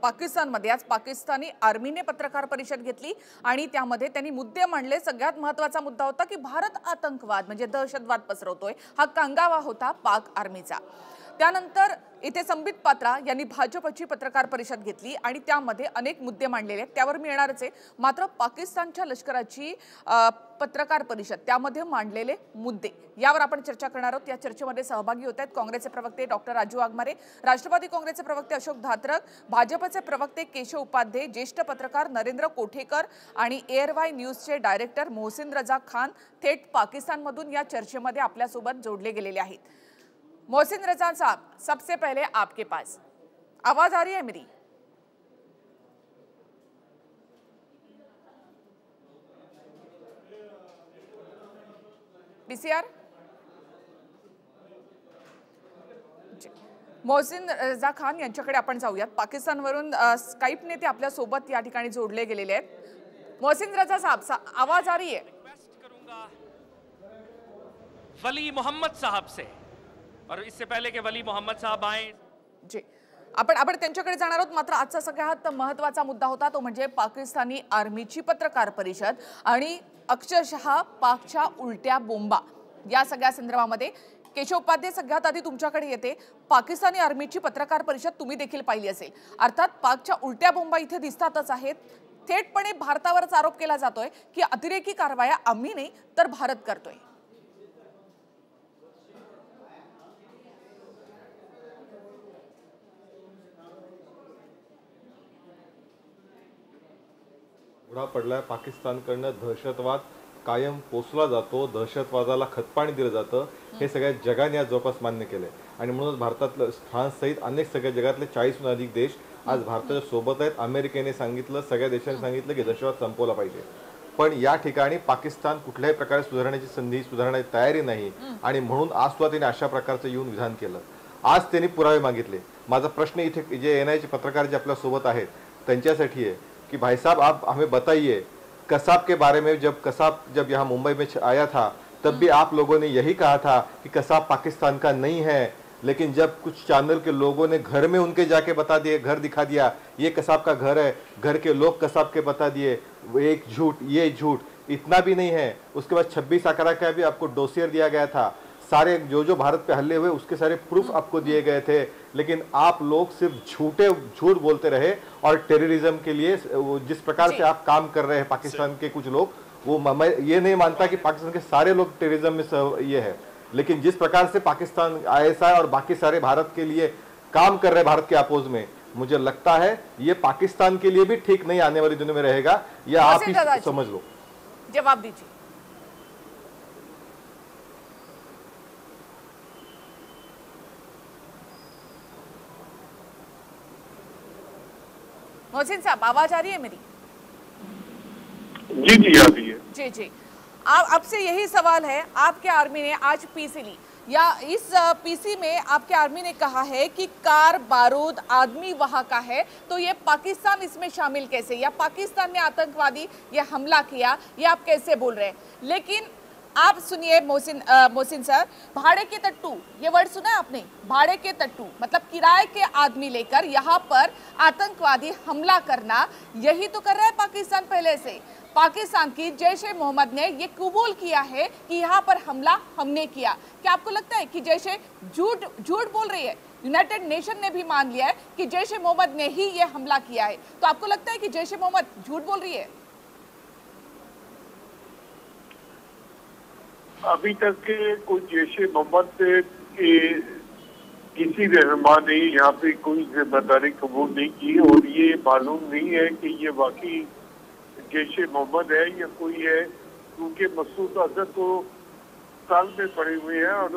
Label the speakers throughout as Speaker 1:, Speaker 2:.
Speaker 1: पाकिस्तानमध्ये आज पाकिस्तानी आर्मीने पत्रकार परिषद घेतली आणि त्यामध्ये त्यांनी मुद्दे मांडले। सगळ्यात महत्त्वाचा मुद्दा होता की भारत आतंकवाद म्हणजे दहशतवाद पसरवतोय, हा कांगावा होता पाक आर्मीचा। त्यानंतर इथे संबित पात्रा यांनी भाजपची पत्रकार परिषद घेतली आणि त्यामध्ये अनेक मुद्दे मांडलेले आहेत, त्यावर मी येणारच आहे। मात्र पाकिस्तानच्या लष्कराची पत्रकार परिषद त्यामध्ये मांडलेले मुद्दे यावर आपण चर्चा करणार आहोत। या चर्चेमध्ये सहभागी होत आहेत काँग्रेसचे प्रवक्ते डॉक्टर राजू वाघमारे, राष्ट्रवादी काँग्रेसचे प्रवक्ते अशोक धात्रक, भाजपचे प्रवक्ते केशव उपाध्ये, ज्येष्ठ पत्रकार नरेंद्र कोठेकर आणि एअरवाय न्यूजचे डायरेक्टर मोहसिन रजा खान थेट पाकिस्तानमधून या चर्चेमध्ये आपल्यासोबत जोडले गेलेले आहेत। मोहसिन रजा साहब, सबसे पहले आपके पास आवाज आ रही है मेरी? पीसीआर मोहसिन रजा खान यांच्याकडे आपण जाऊयात। पाकिस्तानवरून स्काइपने ते आपल्या सोबत या ठिकाणी जोडले गेलेले आहेत। मोहसिन रजा साहब, आवाज आ रही है?
Speaker 2: रिक्वेस्ट करूंगा वली मोहम्मद साहब से, और इससे पहले कि वली मोहम्मद साहब आए
Speaker 1: जी आपण त्यांच्याकडे जाणार आहोत। मात्र आजचा सगळ्यात महत्त्वाचा मुद्दा होता तो म्हणजे पाकिस्तानी आर्मीची पत्रकार परिषद आणि अक्षरशः पाकच्या उलट्या बोंबा या सगळ्या संदर्भामध्ये। केशव उपाध्ये, सगळ्यात आधी तुमच्याकडे येते। पाकिस्तानी आर्मीची पत्रकार परिषद तुम्ही देखील पाहिली असेल। अर्थात पाकच्या उलट्या बोंबा इथे दिसतातच आहेत। थेटपणे भारतावरच आरोप केला जातोय की अतिरेकी कारवाया आम्ही नाही तर भारत करतोय।
Speaker 3: उघडा पडलाय पाकिस्तानकडनं दहशतवाद कायम पोसला जातो, दहशतवादाला खतपाणी दिलं जातं, हे सगळ्या जगाने आज जवळपास मान्य केलंय। आणि म्हणूनच भारतातलं फ्रान्स सहित अनेक सगळ्या जगातले 40हून अधिक देश आज भारताच्या सोबत आहेत। अमेरिकेने सांगितलं, सगळ्या देशांनी सांगितलं की दहशतवाद संपवला पाहिजे, पण या ठिकाणी पाकिस्तान कुठल्याही प्रकारे सुधारण्याची संधी, सुधारण्याची तयारी नाही। आणि म्हणून आज सुद्धा त्यांनी अशा प्रकारचं येऊन विधान केलं। आज त्यांनी पुरावे मागितले। माझा प्रश्न इथे जे एनआयचे पत्रकार जे आपल्या सोबत आहेत त्यांच्यासाठी आहे कि भाई साहब आप हमें बताइए, कसाब के बारे में जब यहाँ मुंबई में आया था तब भी आप लोगों ने यही कहा था कि कसाब पाकिस्तान का नहीं है, लेकिन जब कुछ चैनल के लोगों ने घर में उनके जाके बता दिए, घर दिखा दिया ये कसाब का घर है, घर के लोग कसाब के बता दिए, एक झूठ ये झूठ, इतना भी नहीं है। उसके बाद 26/11 का भी आपको डोसियर दिया गया था, सारे जो भारत पे हल्ले हुए उसके सारे प्रूफ आपको दिए गए थे, लेकिन आप लोग सिर्फ झूठ बोलते रहे। और टेररिज्म के लिए जिस प्रकार से आप काम कर रहे हैं पाकिस्तान के कुछ लोग, वो मैं ये नहीं मानता कि पाकिस्तान के सारे लोग टेररिज्म में ये है, लेकिन जिस प्रकार से पाकिस्तान ISI और बाकी सारे भारत के लिए काम कर रहे हैं भारत के अपोज में, मुझे लगता है ये पाकिस्तान के लिए भी ठीक नहीं आने वाली दुनिया में रहेगा। यह आप ही समझ लो।
Speaker 1: जवाब दीजिए। मोहसिन साहब, आवाज आ रही है मेरी?
Speaker 4: जी जी आ रही है।
Speaker 1: जी जी, आपसे यही सवाल है। आपके आर्मी ने आज पीसी ली, या इस पीसी में आपके आर्मी ने कहा है कि कार बारूद आदमी वहां का है, तो ये पाकिस्तान इसमें शामिल कैसे, या पाकिस्तान ने आतंकवादी ये हमला किया, ये आप कैसे बोल रहे हैं? लेकिन आप सुनिए मोहसिन सर, भाड़े के टट्टू, ये वर्ड सुना है आपने? भाड़े के टट्टू मतलब किराए के आदमी लेकर यहाँ पर आतंकवादी हमला करना, यही तो कर रहा है पाकिस्तान पहले से। पाकिस्तान की जैश ए मोहम्मद ने ये कबूल किया है कि यहाँ पर हमला हमने किया। क्या आपको लगता है कि जैश ए झूठ बोल रही है? यूनाइटेड नेशन ने भी मान लिया है कि जैश ए मोहम्मद ने ही ये हमला किया है, तो आपको लगता है कि जैश ए मोहम्मद झूठ बोल रही है?
Speaker 4: अभी तक के कोई जैश ए मोहम्मद से किसी रहनुमा ने यहाँ पे कोई जिम्मेदारी कबूल नहीं की, और ये मालूम नहीं है कि ये वाकई जैश ए मोहम्मद है या कोई है, क्योंकि मसूद अजहर तो साल में पड़े हुए हैं और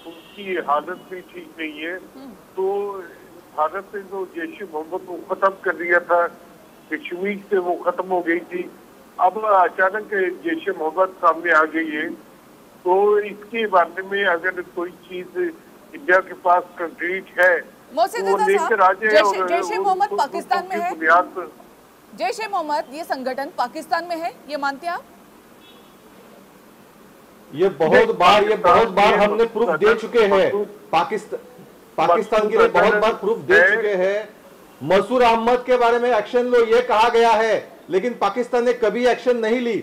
Speaker 4: उनकी हालत भी ठीक नहीं है। तो भारत ने तो जैश ए मोहम्मद को खत्म कर दिया था, कश्मीर से वो खत्म हो गई थी, अब अचानक जैश ए मोहम्मद सामने आ गई है। तो इसके बारे में अगर कोई चीज इंडिया के पास कंक्रीट है
Speaker 1: तो लेकर आ जाए। जैश ए मोहम्मद पाकिस्तान में है? जैश ए मोहम्मद ये संगठन पाकिस्तान में है, ये मानते हैं आप?
Speaker 3: ये बहुत बार हमने प्रूफ दे चुके हैं। पाकिस्तान के लिए बहुत बार प्रूफ दे चुके हैं। मसूर अहमद के बारे में एक्शन लो ये कहा गया है, लेकिन पाकिस्तान ने कभी एक्शन नहीं ली।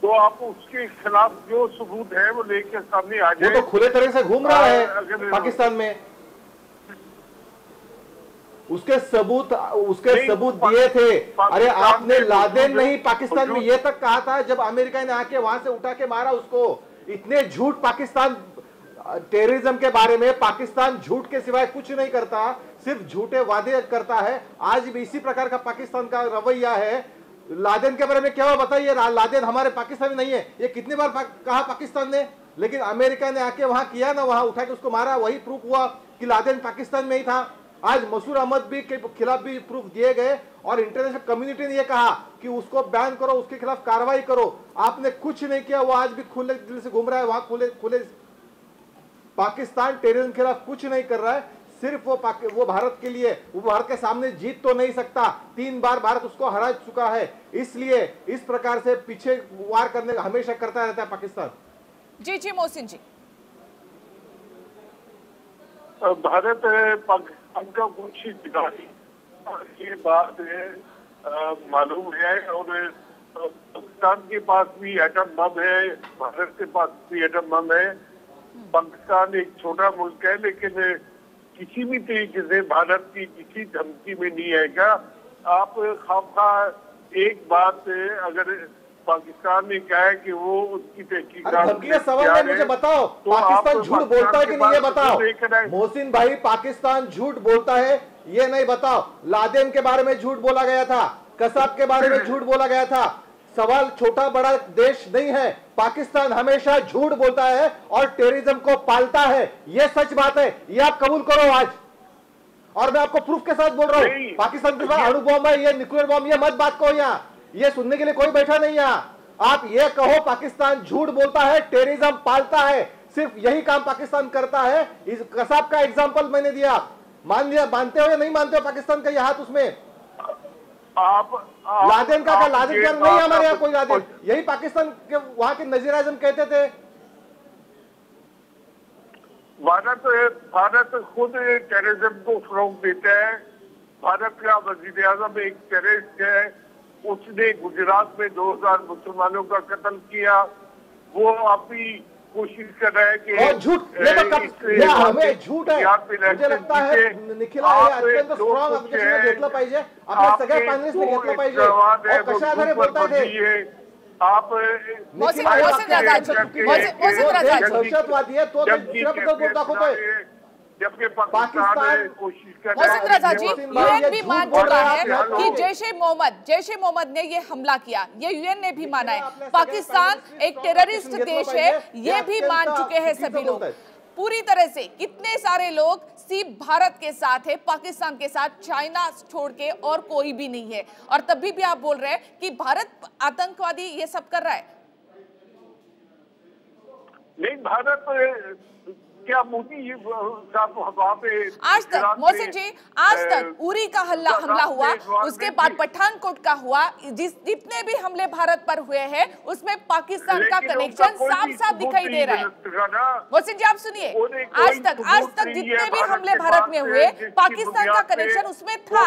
Speaker 4: तो आप उसके खिलाफ जो सबूत है वो लेकर सामने आ
Speaker 3: वो
Speaker 4: जाए।
Speaker 3: तो खुले तरह से घूम रहा है
Speaker 4: अगर
Speaker 3: पाकिस्तान में। उसके सबूत दिए थे। अरे आपने लादेन नहीं पाकिस्तान में ये तक कहा था जब अमेरिका ने आके वहां से उठा के मारा उसको। इतने झूठ पाकिस्तान टेररिज्म के बारे में, पाकिस्तान झूठ के सिवाय कुछ नहीं करता, सिर्फ झूठे वादे करता है। आज भी इसी प्रकार का पाकिस्तान का रवैया है। लादेन के बारे में क्या हुआ बताइए? लादेन हमारे पाकिस्तान में नहीं है, ये कितनी बार कहा पाकिस्तान ने, लेकिन अमेरिका ने आके वहां किया ना, वहां उठा के उसको मारा, वही प्रूफ हुआ कि लादेन पाकिस्तान में ही था। आज मसूर अहमद भी के खिलाफ भी प्रूफ दिए गए और इंटरनेशनल कम्युनिटी ने यह कहा कि उसको बैन करो, उसके खिलाफ कार्रवाई करो। आपने कुछ नहीं किया। वो आज भी खुले दिल से घूम रहा है वहां, खुले पाकिस्तान टेररिज्म के खिलाफ कुछ नहीं कर रहा है। सिर्फ वो भारत के लिए, वो भारत के सामने जीत तो नहीं सकता। 3 बार भारत उसको हरा चुका है, इसलिए इस प्रकार से पीछे वार करने का हमेशा करता रहता है पाकिस्तान।
Speaker 1: जी मोहसिन जी।
Speaker 4: भारत पाकिस्तान का कुछ दिखाई ये बात मालूम है। और पाकिस्तान के पास भी एटम बम है, भारत के पास भी एटम बम है। पाकिस्तान एक छोटा मुल्क है, लेकिन किसी भी तरीके से भारत की किसी धमकी में नहीं आएगा। आप खामखा एक बात, अगर पाकिस्तान ने कहा है कि वो उसकी तहकीकात
Speaker 3: धमकी का सवाल है, मुझे बताओ
Speaker 4: तो
Speaker 3: पाकिस्तान झूठ बोलता है कि नहीं ये बताओ।
Speaker 4: लेकर
Speaker 3: मोहसिन भाई, पाकिस्तान झूठ बोलता है ये नहीं बताओ। लादेन के बारे में झूठ बोला गया था, कसाब के बारे में झूठ बोला गया था। सवाल छोटा बड़ा देश नहीं है, पाकिस्तान हमेशा झूठ बोलता है और टेररिज्म को पालता है। यह सच बात है, ये आप कबूल करो आज। और मैं आपको प्रूफ के साथ बोल रहा हूं, पाकिस्तान के पास अणु बम है, ये न्यूक्लियर बम, ये मत बात कहो यहाँ, ये सुनने के लिए कोई बैठा नहीं यहाँ। आप ये कहो पाकिस्तान झूठ बोलता है, टेररिज्म पालता है, सिर्फ यही काम पाकिस्तान करता है। इस कसाब का एग्जांपल मैंने दिया, मान लिया, मानते हो या नहीं मानते हो पाकिस्तान का ये हाथ उसमें?
Speaker 4: आप
Speaker 3: लादेन का लादेन का नहीं, हमारे यहाँ कोई लादेन, यही पाकिस्तान के वहां के नजीर आजम कहते थे।
Speaker 4: भारत खुद टेररिज्म को फरोग देता है। भारत का वजीर आजम एक टेररिस्ट है, उसने गुजरात में 2000 मुसलमानों का कत्ल किया। वो अभी कोशिश कर रहा है कि
Speaker 3: और झूठ, ये हमें झूठ है, मुझे लगता है निखिला हे अत्यंत स्ट्रॉंग ऑब्जेक्शन घेतलं पाहिजे, आपल्या सगळ्या पॅनलिस्टने घेतलं पाहिजे। और कशा आधारे बोलताय ते?
Speaker 4: आप
Speaker 1: मोहसिन रजा
Speaker 3: दहशतवादी है तो दुसऱ्याबद्दल बोल दाखवतोय।
Speaker 4: जबकि पाकिस्तान कोशिश कर रहा
Speaker 1: मोहसिन रजा जी, यूएन भी मान चुका है कि
Speaker 3: है।
Speaker 1: जैश ए मोहम्मद ने ये हमला किया, ये यूएन ने भी माना है। पाकिस्तान एक टेररिस्ट देश है, ये भी मान चुके हैं सभी लोग पूरी तरह से। कितने सारे लोग सिर्फ भारत के साथ है, पाकिस्तान के साथ चाइना छोड़ के और कोई भी नहीं है। और तभी भी आप बोल रहे हैं कि भारत आतंकवादी ये सब कर रहा है।
Speaker 4: नहीं, भारत क्या मोदी वहाँ पे
Speaker 1: आज तक मोहसिन जी, आज तक उरी का हमला हुआ, उसके बाद पठानकोट का हुआ, जितने भी हमले भारत पर हुए हैं उसमें पाकिस्तान का कनेक्शन साफ साफ दिखाई दे रहा है। मोहसिन जी आप सुनिए, आज तक जितने भी हमले भारत में हुए, पाकिस्तान का कनेक्शन उसमें था।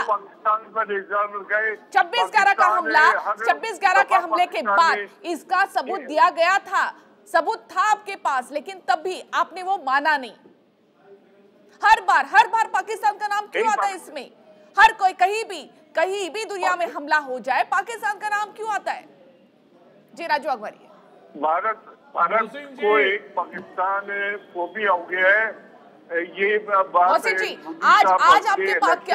Speaker 1: 26/11 का हमला, 26/11 के हमले के बाद इसका सबूत दिया गया था, सबूत था आपके पास, लेकिन तब भी आपने वो माना नहीं। हर बार पाकिस्तान का नाम क्यों आता है इसमें? हर कोई कहीं भी दुनिया में हमला हो जाए, पाकिस्तान का नाम क्यों आता है? जी राजू अकबरी।
Speaker 4: भारत को एक पाकिस्तान फोबिया हो गया है। ये बात
Speaker 1: जी आज आपके पाक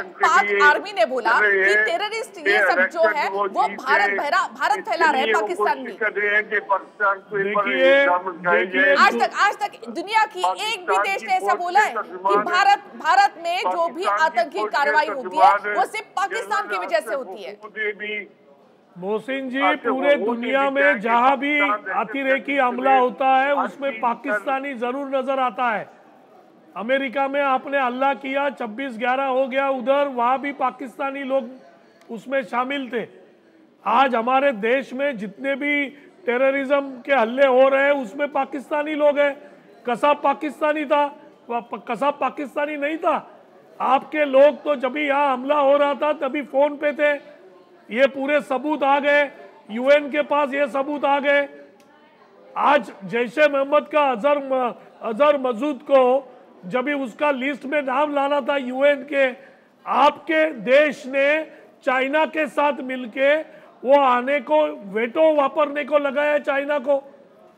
Speaker 1: आर्मी ने बोला कि टेररिस्ट ये सब जो है वो भारत फैला रहे हैं पाकिस्तान में। आज तक दुनिया की एक भी देश ने ऐसा बोला है कि भारत में जो भी आतंकी कार्रवाई होती है वो सिर्फ पाकिस्तान की वजह से होती है।
Speaker 5: मोहसिन जी, पूरे दुनिया में जहां भी अतिरेकी हमला होता है उसमें पाकिस्तानी जरूर नजर आता है। अमेरिका में आपने हल्ला किया, 26/11 हो गया उधर, वहां भी पाकिस्तानी लोग उसमें शामिल थे। आज हमारे देश में जितने भी टेररिज्म के हल्ले हो रहे हैं उसमें पाकिस्तानी लोग हैं। कसाब पाकिस्तानी था, कसाब पाकिस्तानी नहीं था। आपके लोग तो जब भी यहाँ हमला हो रहा था तभी फोन पे थे। ये पूरे सबूत आ गए, यूएन के पास ये सबूत आ गए। आज जैशे मोहम्मद का अजहर मसूद को जब भी उसका लिस्ट में नाम लाना था यूएन के, आपके देश ने चाइना के साथ मिलके वो आने को, वेटो वापरने को लगाया चाइना को।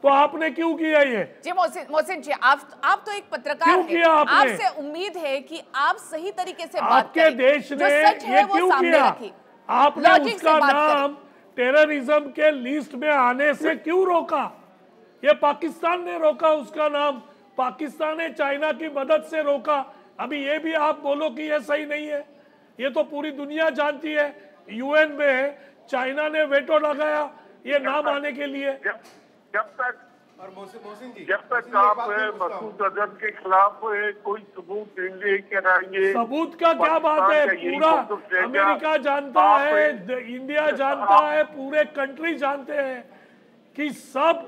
Speaker 5: तो आपने क्यों किया ये?
Speaker 1: जी मोहसिन जी, आप तो एक पत्रकार
Speaker 5: क्यों
Speaker 1: हैं,
Speaker 5: किया आपने?
Speaker 1: आपसे उम्मीद है कि आप सही तरीके से बात
Speaker 5: आपके
Speaker 1: करें।
Speaker 5: देश
Speaker 1: जो
Speaker 5: ने
Speaker 1: सच है
Speaker 5: ये
Speaker 1: वो
Speaker 5: क्यों
Speaker 1: सामने
Speaker 5: किया?
Speaker 1: रखी।
Speaker 5: आपने
Speaker 1: लॉजिक से
Speaker 5: उसका
Speaker 1: बात करें।
Speaker 5: नाम टेररिज्म के लिस्ट में आने से क्यों रोका? ये पाकिस्तान ने रोका उसका नाम, पाकिस्तान ने चाइना की मदद से रोका। अभी ये भी आप बोलो कि ये सही नहीं है? ये तो पूरी दुनिया जानती है। यूएन में चाइना ने वेटो लगाया ये नाम आने के लिए।
Speaker 4: जब तक
Speaker 3: और मोहसिन जी,
Speaker 4: जब तक आप मसूद अजहर के खिलाफ कोई सबूत लेकर आएंगे,
Speaker 5: सबूत का क्या बात है? पूरा अमेरिका जानता है, इंडिया जानता है, पूरे कंट्री जानते हैं कि सब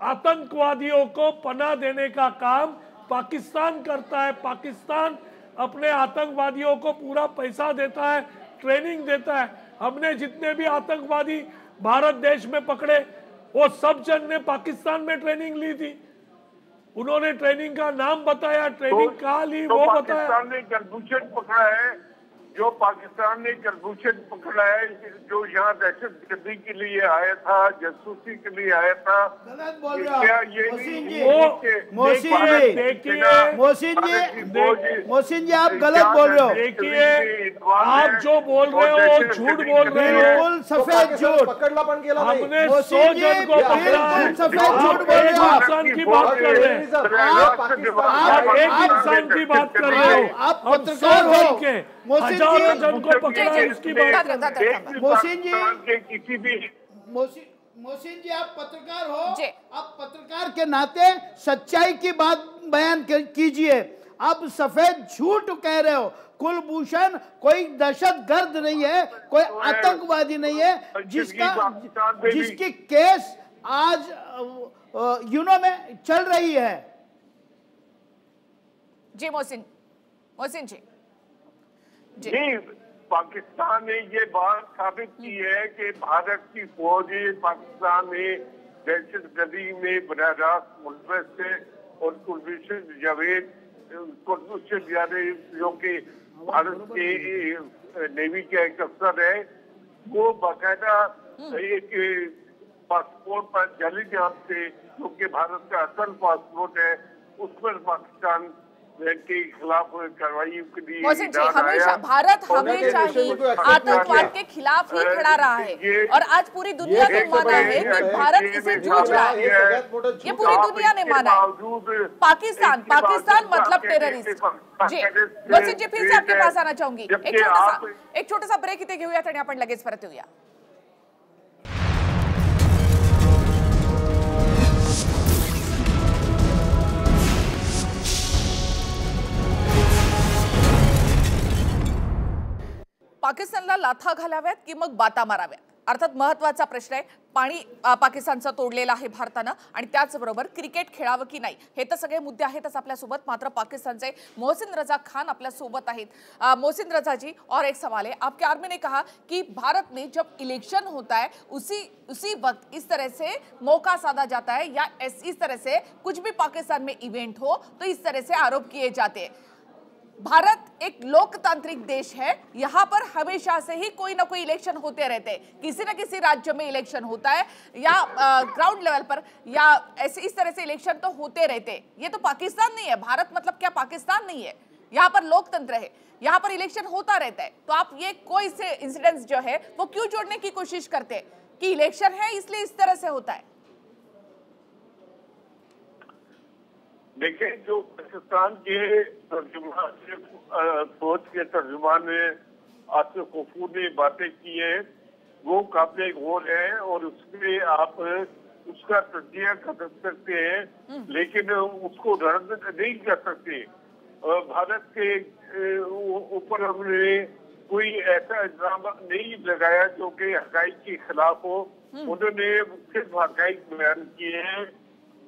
Speaker 5: आतंकवादियों को पनाह देने का काम पाकिस्तान करता है। पाकिस्तान अपने आतंकवादियों को पूरा पैसा देता है, ट्रेनिंग देता है। हमने जितने भी आतंकवादी भारत देश में पकड़े वो सब जन ने पाकिस्तान में ट्रेनिंग ली थी। उन्होंने ट्रेनिंग का नाम बताया, ट्रेनिंग कहाँ ली वो बताया।
Speaker 4: पाकिस्तान ने कलभूषण पकड़ा है, जो पाकिस्तान ने कलभूषण पकड़ा है, जो यहाँ दहशतगर्दी के लिए आया था, जासूसी के लिए आया था।
Speaker 6: गलत बोल रहे हो
Speaker 4: क्या
Speaker 6: आप।
Speaker 4: ये
Speaker 6: मोहसिन जी, मोहसिन जी आप गलत बोल रहे हो।
Speaker 5: देखिए, आप जो बोल रहे हो झूठ बोल रहे हो।
Speaker 6: बिल्कुल सफेद झूठ।
Speaker 3: पकडला पण गेला नाही।
Speaker 5: हमने 100
Speaker 6: मोहसिन जी
Speaker 5: जन को पकड़ा है।
Speaker 6: बिल्कुल सफेद झूठ
Speaker 5: आप
Speaker 6: बोल रहे
Speaker 5: एक
Speaker 6: हो आप।
Speaker 5: इंसान की बात कर रहे हैं। आप एक इंसान की बात कर रहे हो।
Speaker 6: आप
Speaker 5: हम
Speaker 6: पत्रकार
Speaker 5: 100 जन
Speaker 6: हो।
Speaker 5: के
Speaker 6: मोहसिन
Speaker 5: हजारों
Speaker 6: जी,
Speaker 5: जन को पकड़ा है, उसकी बात कर रहे हैं।
Speaker 6: मोहसिन जी,
Speaker 4: किसी भी
Speaker 6: मोहसिन जी आप पत्रकार हो,
Speaker 1: जी।
Speaker 6: आप पत्रकार के नाते सच्चाई की बात बयान कीजिए। आप सफेद झूठ कह रहे हो। कुलभूषण कोई दहशतगर्द नहीं है, कोई आतंकवादी नहीं है, जिसकी केस आज यूनो में चल रही है।
Speaker 1: जी मोहसिन जी
Speaker 4: नहीं, पाकिस्तान ने ये बात साबित की है कि भारत की फौज पाकिस्तान में दहशतगर्दी में बराह रास्त मुलव्वस है। और कुलभूषण जावेद जो कि भारत के नेवी का एक अफसर है, वो बाकायदा एक पासपोर्ट पर जाली जाम से, जो कि भारत का असल पासपोर्ट है, उस पर पाकिस्तान के खिलाफ कार्रवाई के लिए
Speaker 1: मोहसिन जी, हमेशा भारत हमेशा ही आतंकवाद के खिलाफ ही खड़ा रहा है और आज पूरी दुनिया ने माना है कि भारत इसे जूझ रहा है। ये पूरी दुनिया ने माना है। पाकिस्तान मतलब टेररिस्ट। जी मोहसिन जी, फिर से आपके पास आना चाहूंगी। एक छोटासा ब्रेक इथे घेऊयात आणि आपण लगेच परत येऊया। पाकिस्तानला लाथा घालाव्यात की मग बाता माराव्यात, अर्थात महत्त्वाचा प्रश्न आहे। पाणी पाकिस्तानचं तोडलेलं आहे भारतानं आणि त्याचबरोबर क्रिकेट खेळावं की नाही, हे तर सगळे मुद्दे आहेतच आपल्यासोबत। मात्र पाकिस्तानचे मोहसिन रजा खान आपल्यासोबत आहेत। मोहसिन रजा जी, और एक सवाल है, आपके आर्मी ने कहा कि भारत में जब इलेक्शन होता है उसी वक्त इस तरह से मौका साधा जाता है या इस तरह से कुछ भी पाकिस्तान में इवेंट हो तो इस तरह से आरोप किए जाते हैं। भारत एक लोकतांत्रिक देश है, यहाँ पर हमेशा से ही कोई ना कोई इलेक्शन होते रहते हैं। किसी न किसी राज्य में इलेक्शन होता है या ग्राउंड लेवल पर या ऐसे इस तरह से इलेक्शन तो होते रहते हैं। ये तो पाकिस्तान नहीं है। भारत मतलब क्या पाकिस्तान नहीं है? यहाँ पर लोकतंत्र है, यहाँ पर इलेक्शन होता रहता है। तो आप ये कोई से इंसिडेंट्स जो है वो क्यों जोड़ने की कोशिश करते हैं कि इलेक्शन है इसलिए इस तरह से होता है?
Speaker 4: देखिए, जो पाकिस्तान के तर्जुमान फौज के तर्जुमान आसिफ गफूर ने बातें की हैं, वो काबिल गौर है और उसमें आप उसका तजिया कर सकते हैं, लेकिन उसको रद्द नहीं कर सकते। भारत के ऊपर हमने कोई ऐसा इल्जाम नहीं लगाया जो कि हकाइक के खिलाफ हो। उन्होंने सिर्फ हकाइक बयान किए हैं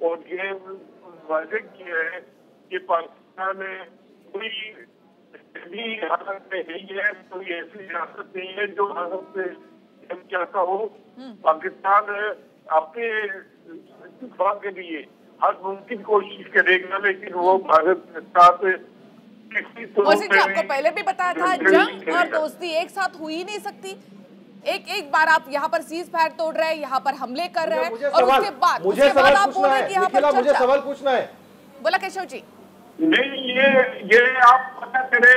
Speaker 4: और ये वाज़ेह किया है कि पाकिस्तान कोई भी हालत में नहीं है, कोई ऐसी रियासत नहीं है जो भारत से चाहता हो। पाकिस्तान अपने इस्तेमाल के लिए हर मुमकिन कोशिश करेगा, लेकिन वो भारत के साथ
Speaker 1: मोहसिन जी, आपको पहले भी बताया था जंग और दोस्ती एक साथ हो ही नहीं सकती। एक बार आप यहाँ पर सीज फायर तोड़ रहे हैं, यहाँ पर हमले कर रहे हैं, और उसके बाद आप बोल रहे हैं कि यहाँ पर
Speaker 3: मुझे सवाल पूछना है।
Speaker 1: बोला केशव जी।
Speaker 4: नहीं, ये आप पता करें,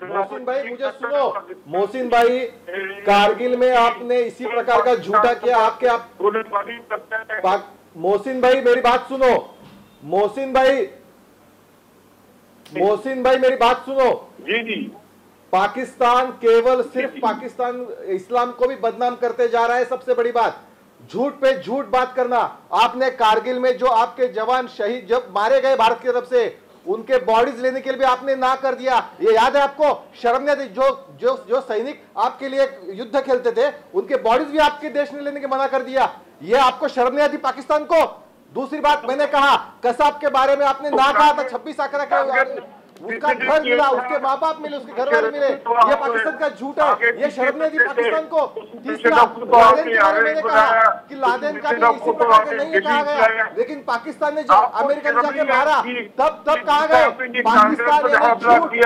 Speaker 3: मोहसिन भाई मुझे सुनो। मोहसिन भाई, कारगिल में आपने इसी प्रकार का झूठा किया। मोहसिन भाई मेरी बात सुनो। मोहसिन भाई मेरी बात सुनो।
Speaker 4: जी जी।
Speaker 3: पाकिस्तान केवल सिर्फ पाकिस्तान इस्लाम को भी बदनाम करते जा रहा है। सबसे बड़ी बात, झूठ पे झूठ बात करना। आपने कारगिल में जो आपके जवान शहीद जब मारे गए भारत की तरफ से, उनके बॉडीज लेने के लिए भी आपने ना कर दिया। ये याद है आपको? शर्म नहीं आती? जो सैनिक आपके लिए युद्ध खेलते थे, उनके बॉडीज भी आपके देश ने लेने के मना कर दिया। ये आपको शर्म नहीं आती पाकिस्तान को? दूसरी बात, मैंने कहा कसाब के बारे में आपने ना कहा था। 26 आंकड़ा के उसका घर मिला, उसके माँ बाप मिले, उसके घर वाले मिले। ये पाकिस्तान का झूठ है। ये शर्म नहीं थी पाकिस्तान को? तीसरा, लादेन के बारे में मैंने कहा कि लादेन का भी इसी प्रकार का नहीं कहा गया, लेकिन पाकिस्तान ने जब अमेरिका ने जाके मारा तब कहा गए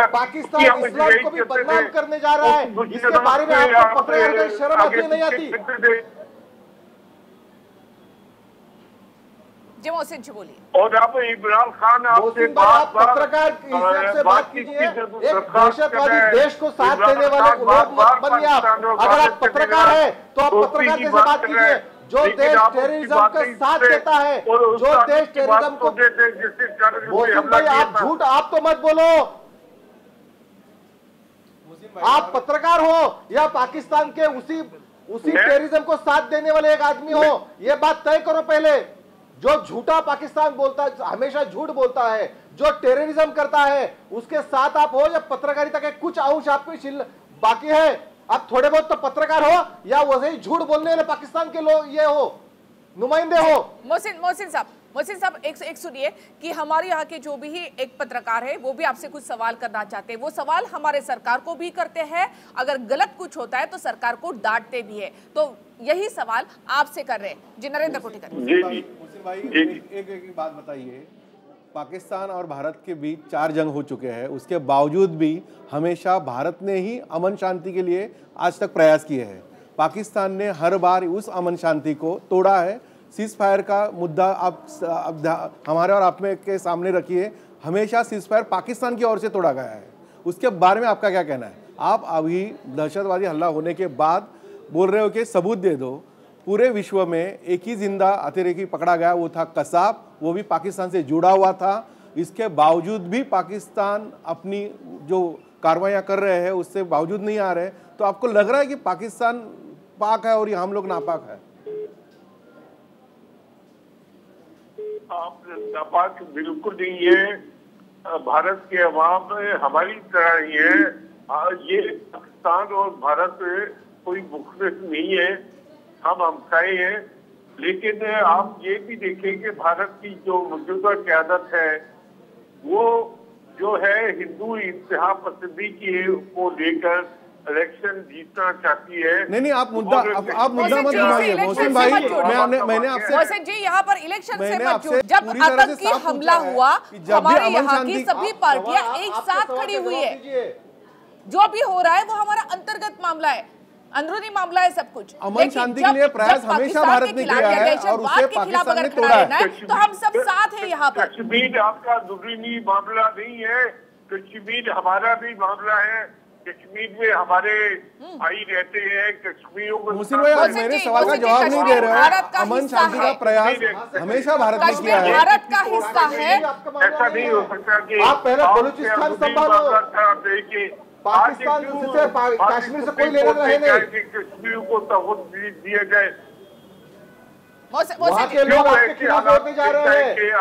Speaker 3: पाकिस्तान इस्लाम को भी बदनाम करने जा रहा है। इसके बारे में आपको पत्रकार शर्म आती नहीं आती?
Speaker 1: जी मोहसिन जी बोलिए।
Speaker 4: और आप इमरान खान आपसे
Speaker 3: आप पत्रकार के हिसाब से बात कीजिए। एक दहशतवादी देश को साथ देने वाले लोग मत बनिए आप। अगर आप पत्रकार है तो आप पत्रकार से बात कीजिए। जो देश टेररिज्म का साथ देता है, जो देश टेररिज्म को, मोहसिन भाई आप झूठ आप तो मत बोलो। आप पत्रकार हो या पाकिस्तान के उसी टेररिज्म को साथ देने वाले एक आदमी हो, ये बात तय करो पहले। जो झूठा पाकिस्तान बोलता है, हमेशा झूठ बोलता है, जो टेररिज्म करता है, उसके साथ आप हो या पत्रकारिता के कुछ अंश आपके बाकी है? आप थोड़े बहुत तो पत्रकार हो या वैसे ही झूठ बोलने वाले पाकिस्तान के लोग ये हो, नुमाइंदे हो?
Speaker 1: मोहसिन साहब एक सुनिए कि हमारे यहाँ के जो भी एक पत्रकार है वो भी आपसे कुछ सवाल करना चाहते हैं। वो सवाल हमारे सरकार को भी करते हैं, अगर गलत कुछ होता है तो सरकार को डांटते भी है। तो यही सवाल आपसे कर रहे हैं जी नरेंद्र कोटिकर।
Speaker 7: मोहसिन भाई एक बात बताइए, पाकिस्तान और भारत के बीच 4 जंग हो चुके हैं, उसके बावजूद भी हमेशा भारत ने ही अमन शांति के लिए आज तक प्रयास किए हैं। पाकिस्तान ने हर बार उस अमन शांति को तोड़ा है। सीज फायर का मुद्दा आप हमारे और आप में के सामने रखिए, हमेशा सीज फायर पाकिस्तान की ओर से तोड़ा गया है। उसके बारे में आपका क्या कहना है? आप अभी दहशतवादी हमला होने के बाद बोल रहे हो कि सबूत दे दो। पूरे विश्व में एक ही जिंदा अतिरेकी पकड़ा गया, वो था कसाब, वो भी पाकिस्तान से जुड़ा हुआ था। इसके बावजूद भी पाकिस्तान अपनी जो कार्रवाइयाँ कर रहे हैं उससे बावजूद नहीं आ रहे। तो आपको लग रहा है कि पाकिस्तान पाक है और ये हम लोग नापाक है?
Speaker 4: आप नापाक बिल्कुल नहीं है। भारत के अवाम हमारी तरह ही है। ये पाकिस्तान और भारत कोई मुख्तलिफ नहीं है, हम हमसाए हैं। लेकिन आप ये भी देखें कि भारत की जो मौजूदा क़यादत है वो जो है हिंदू इंतहा पसंदी को लेकर इलेक्शन जीतना चाहती है।
Speaker 7: नहीं आप मुद्दा मत घुमाइए मोहसिन भाई। मैंने आपसे
Speaker 1: मोहसिन जी यहाँ पर इलेक्शन से मत जुड़। जब आतंकी हमला हुआ हमारे यहाँ की सभी पार्टियां एक साथ खड़ी हुई है। जो भी हो रहा है वो हमारा अंतर्गत मामला है, अंदरूनी मामला है सब कुछ।
Speaker 7: अमन शांति के लिए प्रयास हमेशा भारत ने किया है और उसे पाकिस्तान ने तोड़ा है।
Speaker 1: तो हम सब साथ हैं यहाँ पर।
Speaker 4: कश्मीर आपका अंदरूनी मामला नहीं है, कश्मीर हमारा भी मामला है। कश्मीर में हमारे भाई रहते हैं। कश्मीरियों को
Speaker 7: मोहसिन भाई आप मेरे सवाल का जवाब नहीं दे रहे हो। अमन शांति का प्रयास हमेशा भारत ने किया है,
Speaker 1: भारत का हिस्सा है।
Speaker 4: ऐसा नहीं हो सकता कि
Speaker 3: आप पहले बलूचिस्तान संभालो। पाकिस्तान से कश्मीर से कोई लेना रहे नहीं।
Speaker 4: कश्मीर को तहफ़्फ़ुज़ दिए गए।
Speaker 3: वहाँ के लोग आपके खिलाफ होते जा रहे हैं।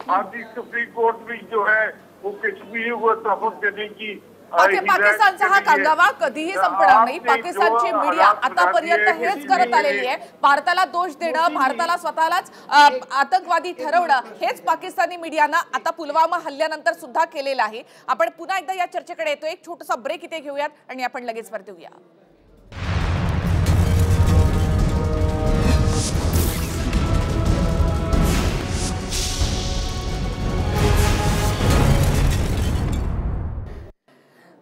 Speaker 4: आज सुप्रीम कोर्ट भी जो है वो कश्मीर को तहफ़्फ़ुज़ देने की
Speaker 1: पाकिस्तानचा हा कांगावा कधीही संपणार नाही. पाकिस्तानची मीडिया आतापर्यंत हेच करत आलेली आहे. भारताला दोष देणं, भारताला स्वतःलाच आतंकवादी ठरवणं, हेच पाकिस्तानी मीडियानं आता पुलवामा हल्ल्यानंतर सुद्धा केलेलं आहे. आपण पुन्हा एकदा या चर्चेकडे येतो. एक छोटासा ब्रेक इथे घेऊयात आणि आपण लगेच परत येऊया.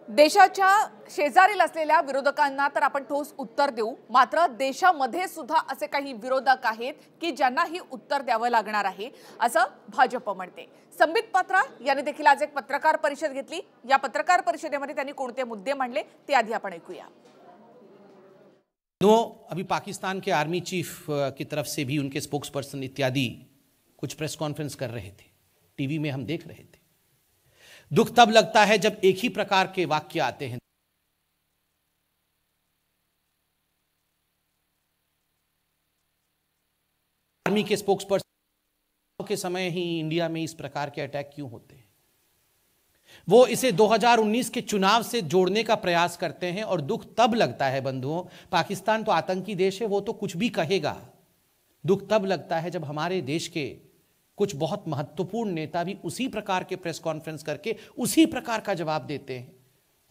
Speaker 1: देशाच्या शेजारील असलेल्या विरोधकांना तर आपण ठोस उत्तर देऊ, मात्र देशामध्ये सुद्धा असे काही विरोधक आहेत की ज्यांना ही उत्तर द्यावं लागणार आहे असं भाजप म्हणते. संबित पात्रा यांनी देखील आज एक पत्रकार परिषद घेतली. या पत्रकार परिषदेमध्ये त्यांनी कोणते मुद्दे मांडले ते आधी आपण ऐकूया.
Speaker 8: अभी पाकिस्तान के आर्मी चीफ की तरफ से भी उनके स्पोक्स पर्सन इत्यादि कुछ प्रेस कॉन्फ्रेंस कर रहे थे, टीवी में हम देख रहे थे. दुख तब लगता है जब एक ही प्रकार के वाक्य आते हैं. आर्मी के स्पोक्सपर्सन के समय ही इंडिया में इस प्रकार के अटैक क्यों होते हैं? वो इसे 2019 के चुनाव से जोड़ने का प्रयास करते हैं और दुख तब लगता है बंधुओं, पाकिस्तान तो आतंकी देश है, वो तो कुछ भी कहेगा. दुख तब लगता है जब हमारे देश के कुछ बहुत महत्वपूर्ण नेता भी उसी प्रकार के प्रेस कॉन्फ्रेंस करके उसी प्रकार का जवाब देते हैं.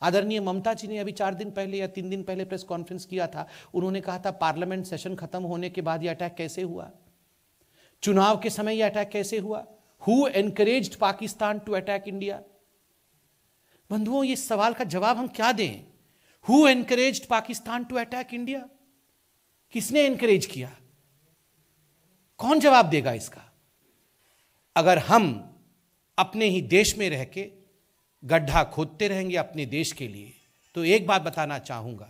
Speaker 8: आदरणीय ममता जी ने अभी 4 दिन पहले या 3 दिन पहले प्रेस कॉन्फ्रेंस किया था. उन्होंने कहा था पार्लियामेंट सेशन खत्म होने के बाद यह अटैक कैसे हुआ, चुनाव के समय यह अटैक कैसे हुआ, who encouraged Pakistan to attack India. बंधुओं, ये सवाल का जवाब हम क्या दें? Who encouraged Pakistan to attack India? किसने एनकरेज किया? कौन जवाब देगा इसका? अगर हम अपने ही देश में रह के गड्ढा खोदते रहेंगे अपने देश के लिए, तो एक बात बताना चाहूंगा,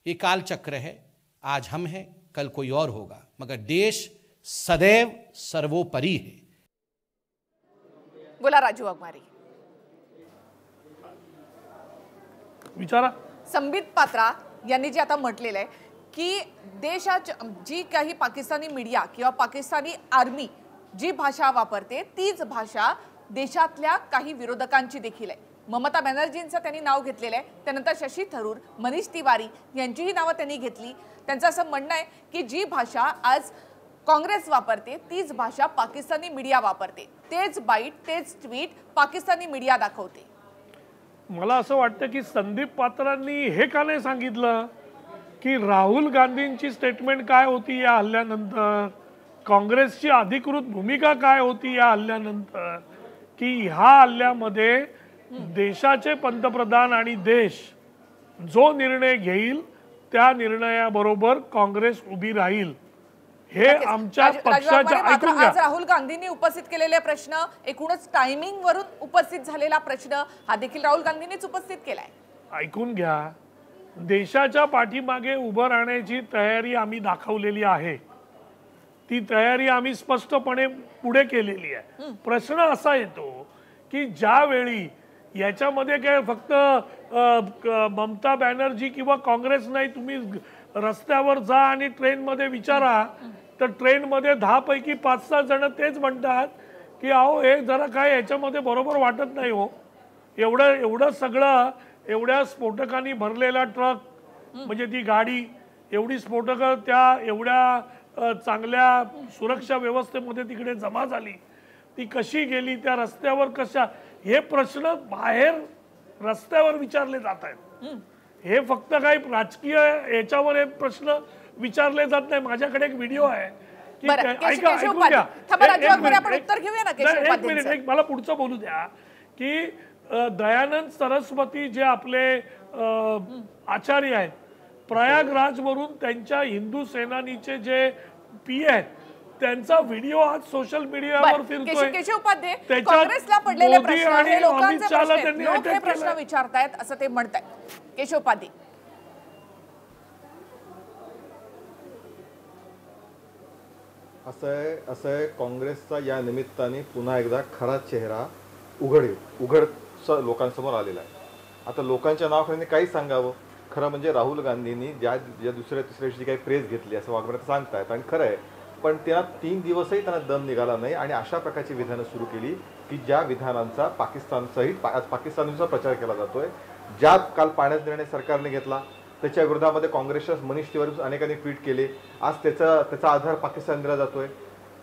Speaker 8: ये काल चक्र है. आज हम हैं, कल कोई और होगा, मगर देश सदैव सर्वोपरि है.
Speaker 1: बोला राजू वाघमारे.
Speaker 5: विचारा.
Speaker 1: संबित पात्रा यांनी जे आता म्हटलेलं आहे की देशाची जी काही पाकिस्तानी मीडिया किंवा पाकिस्तानी आर्मी जी भाषा वापरते तीच भाषा देशातल्या काही विरोधकांची देखील आहे. ममता बॅनर्जींचं त्यांनी नाव घेतलेलं आहे. त्यानंतर शशी थरूर, मनीष तिवारी यांचीही नावं त्यांनी घेतली. त्यांचं असं म्हणणं आहे की जी भाषा आज काँग्रेस वापरते तीच भाषा पाकिस्तानी मीडिया वापरते. तेच बाईट, तेच ट्विट पाकिस्तानी मीडिया दाखवते.
Speaker 5: मला असं वाटतं की संदीप पात्रांनी हे का नाही सांगितलं की राहुल गांधींची स्टेटमेंट काय होती या हल्ल्यानंतर, काँग्रेसची अधिकृत भूमिका काय होती या हल्ल्यानंतर, की ह्या हल्ल्यामध्ये देशाचे पंतप्रधान आणि देश जो निर्णय घेईल त्या निर्णयाबरोबर काँग्रेस उभी राहील. हे आमच्या पक्षाच्या ऐकून घ्या.
Speaker 1: आज राहुल गांधींनी उपस्थित केलेले प्रश्न, एकूणच टायमिंग वरून उपस्थित झालेला प्रश्न हा देखील राहुल गांधींनीच उपस्थित केलाय.
Speaker 5: ऐकून घ्या. देशाच्या पाठीमागे उभं राहण्याची तयारी आम्ही दाखवलेली आहे. ती तयारी आम्ही स्पष्टपणे पुढे केलेली आहे. प्रश्न असा येतो की ज्यावेळी याच्यामध्ये काय फक्त ममता बॅनर्जी किंवा काँग्रेस नाही, तुम्ही रस्त्यावर जा आणि ट्रेनमध्ये विचारा तर ट्रेनमध्ये 10 पैकी 5-6 जण तेच म्हणतात की अहो हे जरा काय याच्यामध्ये बरोबर वाटत नाही हो. एवढं सगळं एवढ्या स्फोटकांनी भरलेला ट्रक, म्हणजे ती गाडी, एवढी स्फोटकं त्या एवढ्या चांगल्या सुरक्षा व्यवस्थेमध्ये तिकडे जमा झाली, ती कशी गेली, त्या रस्त्यावर कशा, हे प्रश्न बाहेर रस्त्यावर विचारले जात आहेत. हे फक्त काही राजकीय याच्यावर हे प्रश्न विचारले जात नाही. माझ्याकडे एक व्हिडिओ आहे की ऐकून घ्या. एक मिनिट, मला पुढचं बोलू द्या. की दयानंद सरस्वती जे आपले आचार्य आहेत, प्रयागराज वरून त्यांच्या हिंदू सेनानीचे जे पीए आहेत त्यांचा व्हिडिओ आज सोशल मीडियावर फिरतोय.
Speaker 1: काँग्रेसला पडलेले प्रश्न, हे लोकांचे प्रश्न, लोक हे प्रश्न विचारतायत असं ते म्हणतायत. केशव उपाध्ये.
Speaker 3: असं आहे काँग्रेसचा या निमित्ताने पुन्हा एकदा खरा चेहरा उघड लोकांसमोर आलेला आहे. आता लोकांच्या नावाखाली काही सांगावं. खरं म्हणजे राहुल गांधींनी ज्या दुसऱ्या तिसऱ्या दिवशी काही प्रेस घेतली असं वागण्यात सांगतायत आणि खरं आहे, पण त्या 3 दिवसही त्यांना दम निघाला नाही आणि अशा प्रकारची विधानं सुरू केली की ज्या विधानांचा पाकिस्तानसहित पाकिस्तानचा प्रचार केला जातोय. ज्या काल पाण्याचा निर्णय सरकारने घेतला त्याच्या विरोधामध्ये काँग्रेसच्या मनीष तिवारी अनेकांनी ट्विट केले. आज त्याचा आधार पाकिस्तान दिला जातोय.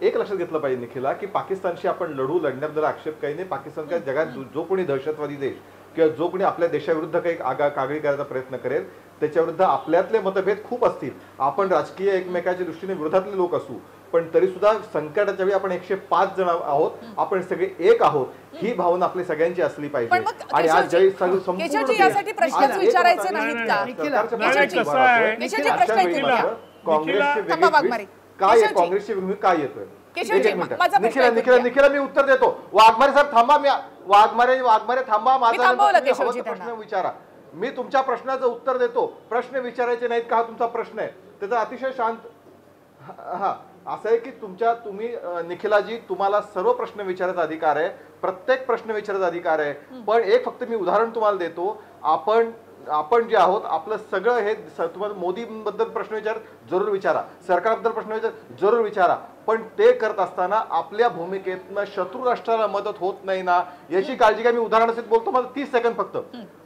Speaker 3: एक लक्षात घेतलं पाहिजे निखिला की पाकिस्तानशी आपण लढण्याबद्दल आक्षेप काही नाही. पाकिस्तान काय जगात जो कोणी दहशतवादी देश किंवा जो कोणी आपल्या देशाविरुद्ध काही कागळी करायचा प्रयत्न करेल त्याच्याविरुद्ध आपल्यातले मतभेद खूप असतील. आपण राजकीय एकमेकाच्या दृष्टीने विरोधातले लोक असू पण तरी सुद्धा संकटाच्या वेळी आपण 105 जण आहोत, आपण सगळे एक आहोत ही भावना आपली सगळ्यांची असली पाहिजे. आणि आज ज्यावेळी
Speaker 1: यासाठी प्रश्नच विचारायचे नाहीत का?
Speaker 3: काँग्रेसची विरोधी काय येतोय? निखिला मी उत्तर देतो. वाघमारे साहेब थांबा. वाघमारे थांबा. माझा प्रश्न विचारा. मी तुमच्या प्रश्नाचं उत्तर देतो. प्रश्न विचारायचे नाहीत का? हा तुमचा प्रश्न आहे. त्याचा अतिशय शांत असं आहे की तुम्ही निखिलाजी तुम्हाला सर्व प्रश्न विचारायचा अधिकार आहे. प्रत्येक प्रश्न विचारायचा अधिकार आहे. पण एक फक्त मी उदाहरण तुम्हाला देतो. आपण जे आहोत आपलं सगळं हे तुम्हाला मोदीबद्दल प्रश्न जरूर विचारा, सरकारबद्दल प्रश्न जरूर विचारा, पण ते करत असताना आपल्या भूमिकेतनं शत्रू राष्ट्राला मदत होत नाही ना याची काळजी घ्या. मी उदाहरणासहित बोलतो. मला 30 सेकंद फक्त.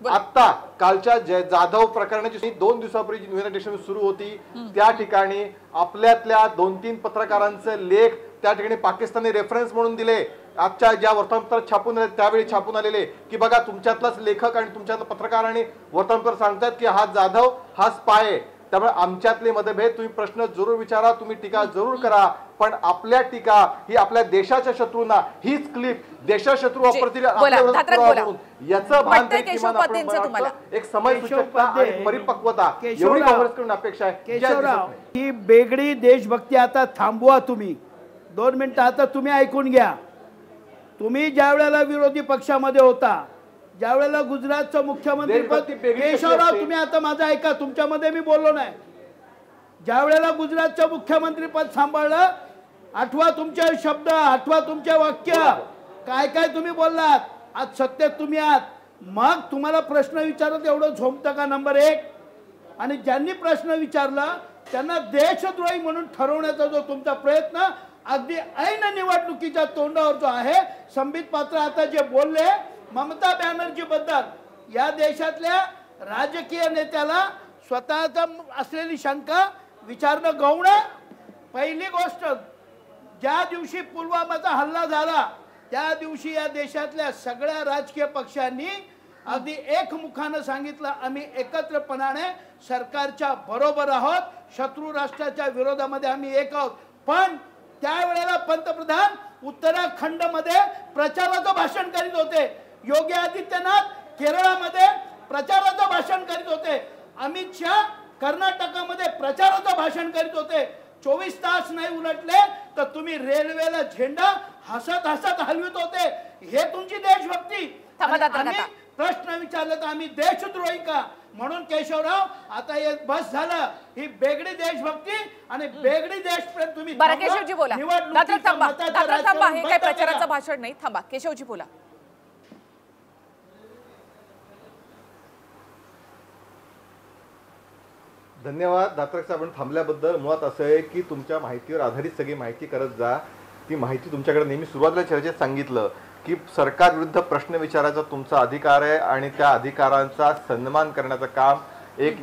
Speaker 3: आता कालच्या जाधव प्रकरणाची 2 दिवसापूर्वी जी इन्व्हेस्टिगेशन सुरू होती त्या ठिकाणी आपल्यातल्या 2-3 पत्रकारांचे लेख त्या ठिकाणी पाकिस्तानी रेफरन्स म्हणून दिले. आजच्या ज्या वर्तमानपत्रात छापून आले त्यावेळी छापून आलेले की बघा तुमच्यातलाच लेखक आणि तुमच्यातला पत्रकार आणि वर्तमानपत्र सांगतात की हा जाधव हा स्पाय आहे. त्यामुळे आमच्यातले मतभेद तुम्ही प्रश्न जरूर विचारा, तुम्ही टीका जरूर करा, पण आपल्या टीका ही आपल्या देशाच्या शत्रूंना हीच क्लिप देशाच्या शत्रू वापरतील याचं भान एक समय सूचकता आणि परिपक्वता एवढी काँग्रेसकडून अपेक्षा आहे.
Speaker 6: ही बेगडी देशभक्ती आता थांबवा तुम्ही. 2 मिनिटं आता तुम्ही ऐकून घ्या. तुम्ही ज्या वेळेला विरोधी पक्षामध्ये होता, ज्या वेळेला गुजरातचं मुख्यमंत्री पद केशवराव, तुम्ही आता माझं ऐका, तुमच्यामध्ये मी बोललो नाही. ज्या वेळेला गुजरातचं मुख्यमंत्री पद सांभाळलं, आठवा तुमचे शब्द, आठवा तुमचे वाक्य, काय काय तुम्ही बोललात. आज सत्तेत तुम्ही आहात, मग तुम्हाला प्रश्न विचारत एवढं झोंबतं का? नंबर 1. आणि ज्यांनी प्रश्न विचारला त्यांना देशद्रोही म्हणून ठरवण्याचा जो तुमचा प्रयत्न अगदी ऐन निवडणुकीच्या तोंडावर जो आहे. संबित पात्र आता जे बोलले ममता बॅनर्जी बद्दल, या देशातल्या राजकीय नेत्याला स्वतःचा असलेली शंका विचारणं गौण. पहिली गोष्ट, ज्या दिवशी पुलवामाचा हल्ला झाला त्या दिवशी या देशातल्या सगळ्या राजकीय पक्षांनी अगदी एकमुखानं सांगितलं आम्ही एकत्रपणाने सरकारच्या बरोबर आहोत, शत्रू राष्ट्राच्या विरोधामध्ये आम्ही एक आहोत. पण त्यावेळेला पंतप्रधान उत्तराखंड मध्ये प्रचाराचं भाषण करीत होते, योगी आदित्यनाथ केरळामध्ये प्रचाराचं भाषण करीत होते, अमित शहा कर्नाटकामध्ये प्रचाराचं भाषण करीत होते. 24 तास नाही उलटले तर तुम्ही रेल्वेला झेंडा हसत हसत हलवित होते. हे तुमची देशभक्ती. प्रश्न विचारले तर आम्ही देशद्रोही का? म्हणून केशवराव आता हे बस झालं. ही बेगडी देशभक्ती आणि बेगडी देशप्रेम तुम्ही
Speaker 1: केशवजी बोला. थांबा. हे काय प्रचाराचं भाषण नाही. थांबा केशवजी बोला.
Speaker 3: धन्यवाद दात्रक साहेब थांबल्याबद्दल. मुळात असं आहे की तुमच्या माहितीवर आधारित सगळी माहिती करत जा. ती माहिती तुमच्याकडे नेहमी सुरुवातीला चर्चेत सांगितलं की सरकार विरुद्ध प्रश्न विचारायचा तुमचा अधिकार आहे आणि त्या अधिकारांचा सन्मान करण्याचं काम एक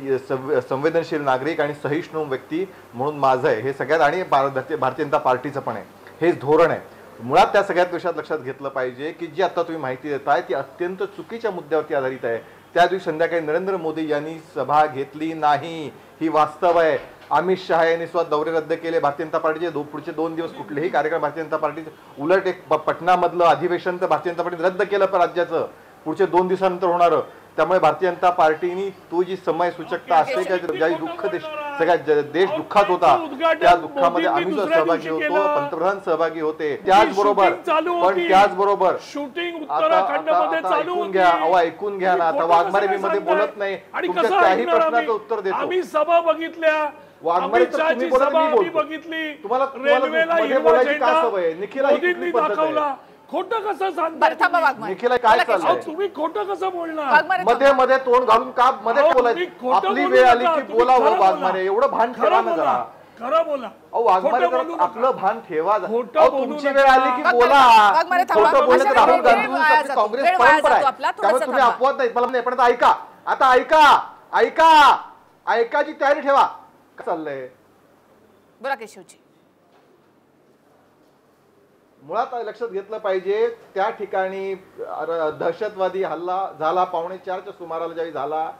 Speaker 3: संवेदनशील नागरिक आणि सहिष्णू व्यक्ती म्हणून माझं आहे. हे सगळ्यात आणि भारतीय जनता पार्टीचं पण आहे, हेच धोरण आहे. मुळात त्या सगळ्यात विषयात लक्षात घेतलं पाहिजे की जी आता तुम्ही माहिती देताय ती अत्यंत चुकीच्या मुद्द्यावरती आधारित आहे. त्या दिवशी संध्याकाळी नरेंद्र मोदी यांनी सभा घेतली नाही, ही वास्तव आहे. अमित शहा यांनी स्वतः दौरे रद्द केले. भारतीय जनता पार्टीचे पुढचे 2 दिवस कुठलेही कार्यक्रम भारतीय जनता पार्टीचे, उलट एक पटनामधलं अधिवेशन तर भारतीय जनता पार्टीने रद्द केलं पण राज्याचं पुढचे 2 दिवसानंतर होणारं. त्यामुळे भारतीय जनता पार्टीनी तो जी समय सूचकता असते की ज्या दुःख सगळ्या देश दुःखात होता त्या दुःखामध्ये आम्ही सहभागी होतो, पंतप्रधान सहभागी होते. त्याचबरोबर ऐकून घ्या, ऐकून घ्या ना. आता वाघमारे मी मध्ये बोलत नाही, तुमच्या काही प्रश्नाचं उत्तर देतो.
Speaker 5: आम्ही सभा बघितल्या,
Speaker 3: वाघमारे तुम्ही बोलत मी बघितली. तुम्हाला बोलायची का सवय? निखिला ही दाखवला
Speaker 5: खोटं कसं सांगता?
Speaker 3: निखिला काय चाललंय?
Speaker 5: तुम्ही खोटं कसं बोलणार?
Speaker 3: मध्ये तोंड घालून का मध्ये बोलायचं? आपली वेळ आली की बोलावं वाघमारे, एवढं भान ठेवा ना जरा.
Speaker 5: खरं बोला.
Speaker 9: वाघमारे
Speaker 5: खोटं बोलू
Speaker 9: आपलं भान ठेवा.
Speaker 5: खोटं बोलू
Speaker 9: तुमची
Speaker 5: नका.
Speaker 9: वेळ आली की बोला.
Speaker 1: वाघमारे थांबा.
Speaker 9: खोटं बोलण्यात राहुल गांधी
Speaker 1: वेळ वाया जातो.
Speaker 9: काँग्रेस
Speaker 1: वेळ वाया
Speaker 9: परंपरा
Speaker 1: जातो
Speaker 9: आहे.
Speaker 1: आपला.
Speaker 9: त्यामुळे
Speaker 1: थोडंसं
Speaker 9: तुम्ही
Speaker 1: थांबा.
Speaker 9: अपवाद नाही. मला पण ऐका. आता ऐका ऐकायची तयारी ठेवा. काय चाललंय
Speaker 1: बोला केशवजी.
Speaker 9: मुळात लक्षात घेतलं पाहिजे त्या ठिकाणी दहशतवादी हल्ला झाला 4:15च्या सुमाराला ज्यावेळी झाला.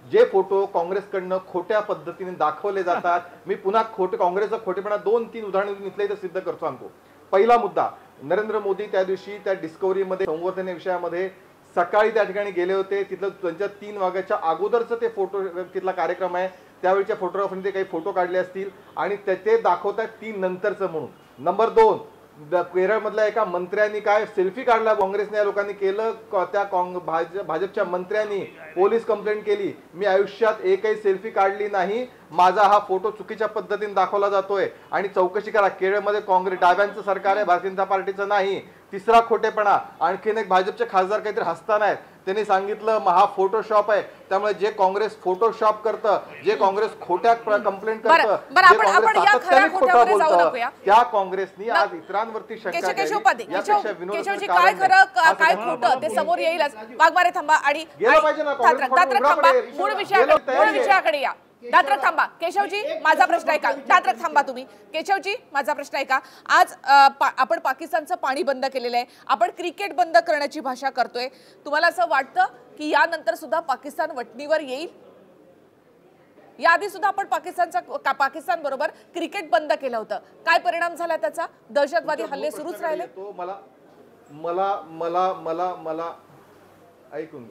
Speaker 9: जे फोटो काँग्रेसकडनं खोट्या पद्धतीने दाखवले जातात. मी पुन्हा काँग्रेसचा खोटेपणा 2-3 उदाहरणं इथले इथं सिद्ध करतो सांगतो. पहिला मुद्दा, नरेंद्र मोदी त्या दिवशी त्या डिस्कव्हरीमध्ये संवर्धन विषयामध्ये सकाळी त्या ठिकाणी गेले होते. तिथलं त्यांच्या 3 वाजेच्या अगोदरचं ते फोटो तिथला कार्यक्रम आहे. त्यावेळीच्या फोटोग्राफरने ते काही फोटो काढले असतील आणि ते दाखवतात 3 नंतरचं म्हणून. नंबर 2, केरळमधल्या एका मंत्र्यांनी काय सेल्फी काढला काँग्रेसने या लोकांनी केलं. त्या भाजपच्या मंत्र्यांनी पोलीस कंप्लेंट केली. मी आयुष्यात एकही सेल्फी काढली नाही, माझा हा फोटो चुकीच्या पद्धतीने दाखवला जातोय आणि चौकशी करा. केरळमध्ये काँग्रेस डाव्यांचं सरकार आहे, भारतीय जनता पार्टीचं नाही. तिसरा खोटेपणा, आणखीन एक भाजपचे खासदार काहीतरी हसताना आहेत. त्यांनी सांगितलं हा फोटोशॉप आहे. त्यामुळे जे काँग्रेस फोटोशॉप करतं, जे काँग्रेस खोट्या कंप्लेंट करतं, खोटं बोलतं, त्या काँग्रेसनी आज इतरांवरती शंका
Speaker 1: केशवजी काय खरं काय खोटं ते समोर येईलच. वाघमारे थांबा आणि मूळ विषयाकडे या. दात्रक थांबा. केशवजी माझा प्रश्न ऐका. दात्रक थांबा तुम्ही. केशवजी माझा प्रश्न ऐका. आज आपण पाकिस्तानचं पाणी बंद केलेलं आहे. आपण क्रिकेट बंद करण्याची भाषा करतोय. तुम्हाला असं वाटतं की यानंतर सुद्धा पाकिस्तान वटणीवर येईल? याआधी सुद्धा आपण पाकिस्तान बरोबर क्रिकेट बंद केलं होतं. काय परिणाम झाला त्याचा? दहशतवादी हल्ले सुरूच राहिले.
Speaker 9: मला ऐकून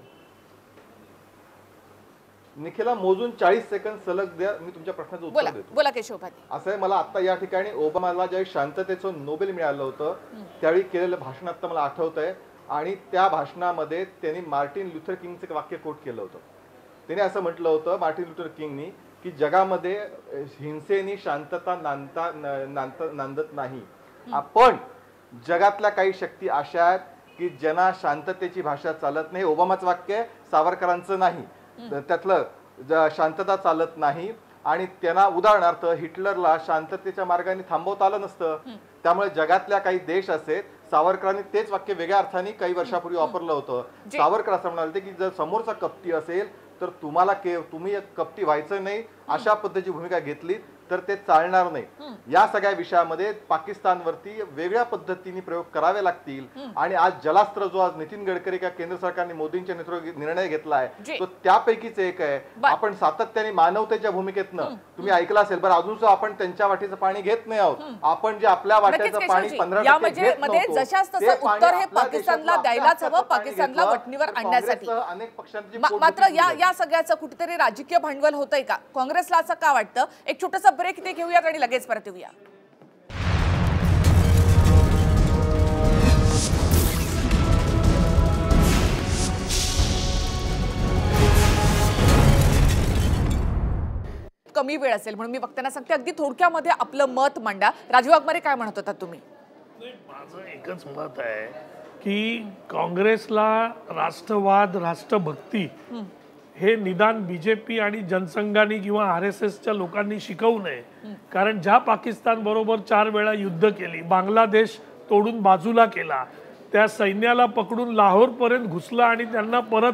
Speaker 9: निखिला मोजून 40 सेकंद सलग द्या. मी तुमच्या प्रश्नाचं उत्तर देतो.
Speaker 1: बोला केशवभाई.
Speaker 9: असं आहे, मला आता या ठिकाणी ओबामाला ज्यावेळी शांततेचं नोबेल मिळालं होतं त्यावेळी केलेलं भाषण आता मला आठवत आहे. आणि त्या भाषणामध्ये त्यांनी मार्टिन लुथर किंगचं वाक्य कोट केलं होतं. त्याने असं म्हटलं होतं मार्टिन लुथर किंगनी की जगामध्ये हिंसेनी शांतता नांदत नाही. आपण जगातल्या काही शक्ती अशा आहेत की ज्यांना शांततेची भाषा चालत नाही. ओबामाचं वाक्य सावरकरांचं नाही. त्यातलं शांतता चालत नाही. आणि त्यांना उदाहरणार्थ हिटलरला शांततेच्या मार्गाने थांबवता आलं नसतं. त्यामुळे जगातल्या काही देश असेल, सावरकरांनी तेच वाक्य वेगळ्या अर्थाने काही वर्षापूर्वी वापरलं होतं. सावरकर असं म्हणाले की जर समोरचा कपटी असेल तर तुम्ही कपटी व्हायचं नाही अशा पद्धतीची भूमिका घेतली तर ते चालणार नाही. या सगळ्या विषयामध्ये पाकिस्तानवरती वेगळ्या पद्धतीने प्रयोग करावे लागतील. आणि आज जलास्त्र जो आज नितीन गडकरी का केंद्र सरकारने मोदींच्या नेतृत्वात निर्णय घेतला आहे तो त्यापैकीच एक आहे. आपण सातत्याने मानवतेच्या भूमिकेतनं तुम्ही ऐकलं असेल बरं अजून सुद्धा आपण त्यांच्या वाटेचं पाणी घेत नाही आहोत. आपण जे आपल्या वाट्याचं पाणी 15% घेत नव्हतो
Speaker 1: उत्तर हे पाकिस्तानला द्यायलाच हवं. पाकिस्तानला वटणीवर आणण्यासाठी.
Speaker 9: अनेक पक्षांची
Speaker 1: मात्र या सगळ्याचं कुठेतरी राजकीय भांडवल होतंय का? काँग्रेसला असं का वाटतं? एक छोटासा ब्रेक ते घेऊयात आणि लगेच परत येऊया. कमी वेळ असेल म्हणून मी वक्त्यांना सांगते अगदी थोडक्यामध्ये आपलं मत मांडा. राजू वाघमारे काय म्हणत होता तुम्ही?
Speaker 5: माझं एकच मत आहे की काँग्रेसला राष्ट्रवाद राष्ट्रभक्ती हे निदान बीजेपी आणि जनसंघाने किंवा RSSच्या लोकांनी शिकवू नये. कारण ज्या पाकिस्तान बरोबर 4 वेळा युद्ध केली, बांगलादेश तोडून बाजूला केला, त्या सैन्याला पकडून लाहोरपर्यंत घुसला आणि त्यांना परत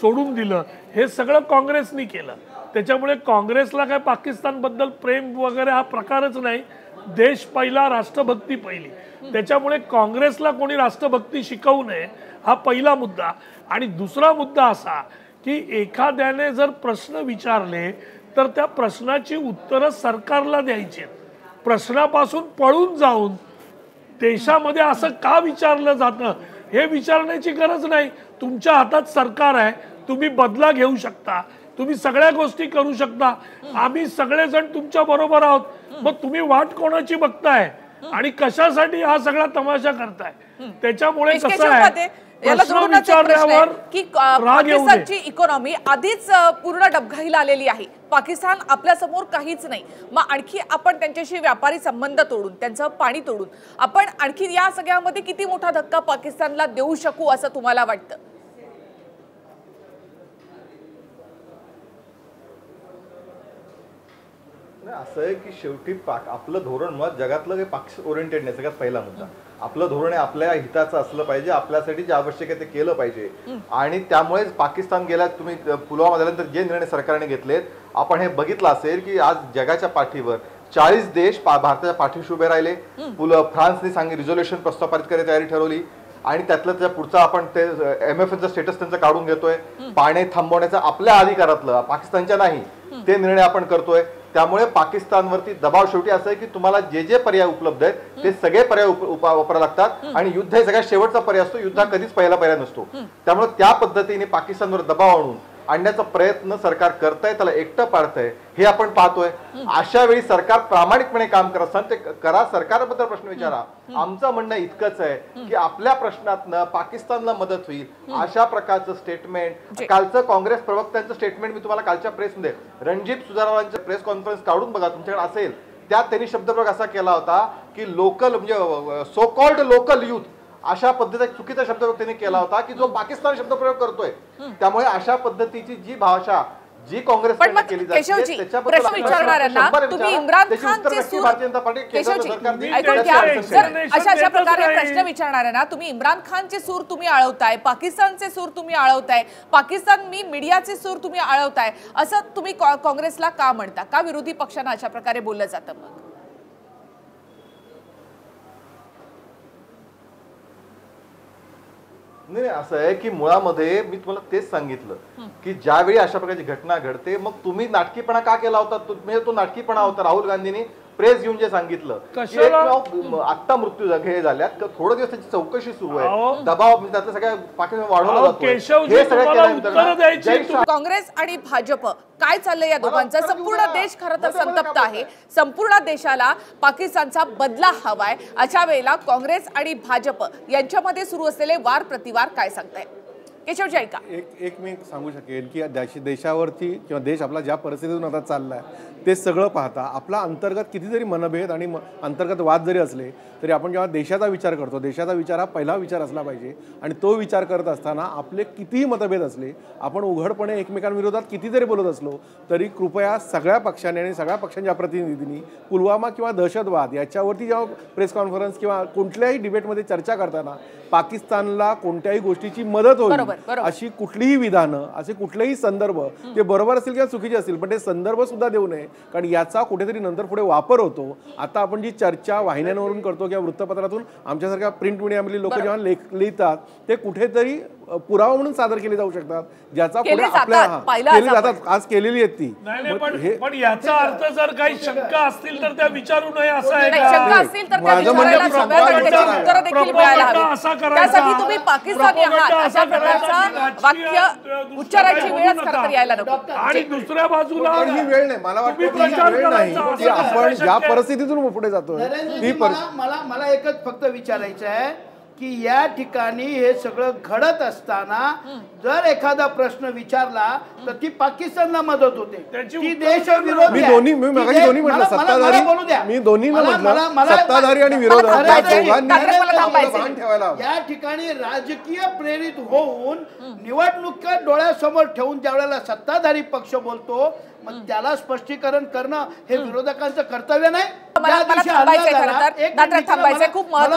Speaker 5: सोडून दिलं, हे सगळं काँग्रेसनी केलं. त्याच्यामुळे काँग्रेसला काय पाकिस्तानबद्दल प्रेम वगैरे हा प्रकारच नाही. देश पहिला, राष्ट्रभक्ती पहिली. त्याच्यामुळे काँग्रेसला कोणी राष्ट्रभक्ती शिकवू नये हा पहिला मुद्दा. आणि दुसरा मुद्दा असा की एखाद्याने जर प्रश्न विचारले तर त्या प्रश्नाची उत्तरं सरकारला द्यायची. प्रश्नापासून पळून जाऊन देशामध्ये असं का विचारलं जातं हे विचारण्याची गरज नाही. तुमच्या हातात सरकार आहे, तुम्ही बदला घेऊ शकता, तुम्ही सगळ्या गोष्टी करू शकता. आम्ही सगळेजण तुमच्या बरोबर आहोत. मग तुम्ही वाट कोणाची बघताय आणि कशासाठी हा सगळा तमाशा करताय? त्याच्यामुळे कसं आहे
Speaker 1: की पाकिस्तानची इकॉनॉमी आधीच पूर्ण डबघाईला आलेली आहे. पाकिस्तान आपल्या समोर काहीच नाही. मग आणखी आपण त्यांच्याशी व्यापारी संबंध तोडून, त्यांचं पाणी तोडून आपण आणखी या सगळ्यामध्ये किती मोठा धक्का पाकिस्तानला देऊ शकू असं तुम्हाला वाटतं?
Speaker 3: असं आहे की शेवटी आपलं धोरण मुळात जगातलं काही पाक ओरिएंटेड नाही. सगळ्यात पहिला मुद्दा आपलं धोरण आहे आपल्या हिताचं असलं पाहिजे, आपल्यासाठी जे आवश्यक आहे ते केलं पाहिजे. आणि त्यामुळेच पाकिस्तान गेल्या तुम्ही पुलवामा झाल्यानंतर जे निर्णय सरकारने घेतलेत आपण हे बघितलं असेल की आज जगाच्या पाठीवर 40 देश भारताच्या पाठीशी उभे राहिले. फ्रान्सने रिझोल्युशन प्रस्ताव पारित करायची तयारी ठरवली आणि त्याच्या पुढचा आपण ते MFNचं स्टेटस त्यांचं काढून घेतोय. पाणी थांबवण्याचं आपल्या अधिकारातलं पाकिस्तानच्या नाही ते निर्णय आपण करतोय. त्यामुळे पाकिस्तानवरती दबाव शेवटी असं आहे की तुम्हाला जे जे पर्याय उपलब्ध आहेत ते सगळे पर्याय वापरावे लागतात आणि युद्ध हे सगळ्यात शेवटचा पर्याय असतो. युद्ध कधीच पहिला पर्याय नसतो. त्यामुळे त्या पद्धतीने पाकिस्तानवर दबाव आणण्याचा प्रयत्न सरकार करतंय, त्याला एकटं पाडतंय हे आपण पाहतोय. अशा वेळी सरकार प्रामाणिकपणे काम करत असताना ते करा, सरकारबद्दल प्रश्न विचारा. आमचं म्हणणं इतकंच आहे की आपल्या प्रश्नातनं पाकिस्तानला मदत होईल अशा प्रकारचं स्टेटमेंट. कालचं काँग्रेस प्रवक्त्यांचं स्टेटमेंट मी तुम्हाला कालच्या प्रेसमध्ये रणजीत सुधारावांच्या प्रेस कॉन्फरन्स काढून बघा तुमच्याकडे असेल. त्यात त्यांनी शब्दप्रयोग असा केला होता की लोकल म्हणजे सो कॉल्ड लोकल युथ अशा पद्धतीचा चुकीचा शब्दप्रयोग त्यांनी केला होता की जो पाकिस्तान शब्दप्रयोग करतोय. त्यामुळे अशा पद्धतीची जी भाषा जी काँग्रेस केली जाते
Speaker 1: प्रश्न विचारणाऱ्यांना तुम्ही इम्रान खानचे सूर अशा प्रकारे प्रश्न विचारणाऱ्यांना तुम्ही इम्रान खानचे सूर तुम्ही आळवताय, पाकिस्तानचे सूर तुम्ही आळवताय, पाकिस्तानी मीडियाचे सूर तुम्ही आळवताय असं तुम्ही काँग्रेसला का म्हणता? का विरोधी पक्षांना अशा प्रकारे बोललं जातं? मग
Speaker 3: नाही असं आहे की मुळामध्ये मी तुम्हाला तेच सांगितलं की ज्यावेळी अशा प्रकारची घटना घडते मग तुम्ही नाटकीपणा का केला होता? म्हणजे तो नाटकीपणा होता. राहुल गांधींनी प्रेस घेऊन जे सांगितलं आता मृत्यू झाल्यात थोडे दिवस त्याची चौकशी सुरू आहे, दबाव त्यातलं सगळ्या पाकिस्तान वाढवला जातो.
Speaker 1: काँग्रेस आणि भाजप काय चाललंय या दोघांचं? संपूर्ण देश खरं तर संतप्त आहे. संपूर्ण देशाला पाकिस्तानचा बदला हवाय. अशा वेळेला काँग्रेस आणि भाजप यांच्यामध्ये सुरू असलेले वार प्रतिवार काय सांगताय? केशवजी ऐका.
Speaker 7: एक मी सांगू शकेन की देशावरती किंवा देश आपला ज्या परिस्थितीतून आता चाललाय ते सगळं पाहता आपला अंतर्गत कितीतरी मनभेद आणि अंतर्गत वाद जरी असले तरी आपण जेव्हा देशाचा विचार करतो देशाचा विचार हा पहिला विचार असला पाहिजे. आणि तो विचार करत असताना आपले कितीही मतभेद असले आपण उघडपणे एकमेकांविरोधात किती जरी बोलत असलो तरी कृपया सगळ्या पक्षांनी आणि सगळ्या पक्षांच्या प्रतिनिधींनी पुलवामा किंवा दहशतवाद याच्यावरती जेव्हा प्रेस कॉन्फरन्स किंवा कुठल्याही डिबेटमध्ये चर्चा करताना पाकिस्तानला कोणत्याही गोष्टीची मदत होईल अशी कुठलीही विधानं असे कुठलेही संदर्भ ते बरोबर असतील किंवा चुकीचे असतील पण ते संदर्भ सुद्धा देऊ नये. कारण याचा कुठेतरी नंतर पुढे वापर होतो. आता आपण जी चर्चा वाहिन्यांवरून करतो किंवा वृत्तपत्रातून आमच्यासारख्या प्रिंट मीडियामधली लोक जेव्हा लिहितात ते कुठेतरी पुरावा म्हणून सादर केले जाऊ शकतात ज्याचा पुढे आपल्या केली जातात आज केलेली आहेत ती.
Speaker 5: पण याचा अर्थ जर काही शंका असतील तर त्या विचारू नये असं आहे
Speaker 1: माझं त्यासाठी तुम्ही पाकिस्तानी आहात अशा प्रकारचा वाक्य उच्चाराची वेळच खरं तर यायला नको.
Speaker 5: आणि दुसऱ्या बाजूला
Speaker 7: ही वेळ नाही मला वाटतं की आपण ज्या परिस्थितीतून पुढे जातोय ती
Speaker 6: मला एकच फक्त विचारायचं आहे की या ठिकाणी हे सगळं घडत असताना जर एखादा प्रश्न विचारला तर ती पाकिस्तानला मदत होते ती देशविरोधी.
Speaker 7: मी दोन्ही म्हटलं सत्ताधारी मी दोन्ही म्हटलं सत्ताधारी आणि विरोधी
Speaker 6: या ठिकाणी राजकीय प्रेरित होऊन निवडणुका डोळ्यासमोर ठेवून ज्यावेळेला सत्ताधारी पक्ष बोलतो मग त्याला स्पष्टीकरण करणं हे विरोधकांचं कर्तव्य नाही.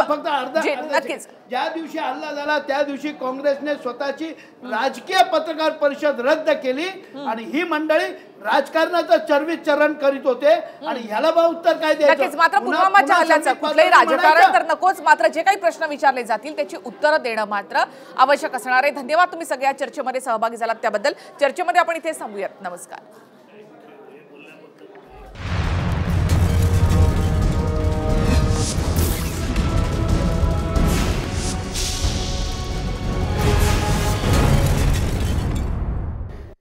Speaker 6: फक्त अर्धा ज्या दिवशी हल्ला झाला त्या दिवशी काँग्रेसने स्वतःची राजकीय पत्रकार परिषद रद्द केली आणि ही मंडळी राजकारणाचं चरण करीत होते आणि ह्याला बा उत्तर काय द्यायचं?
Speaker 1: मात्र पुलवामाच्या हल्ल्याचं कुठलंही राजकारण तर नकोच मात्र जे काही प्रश्न विचारले जातील त्याची उत्तरं देणं मात्र आवश्यक असणार आहे. धन्यवाद तुम्ही सगळ्या चर्चेमध्ये सहभागी झालात त्याबद्दल. चर्चेमध्ये आपण इथे थांबूयात. नमस्कार.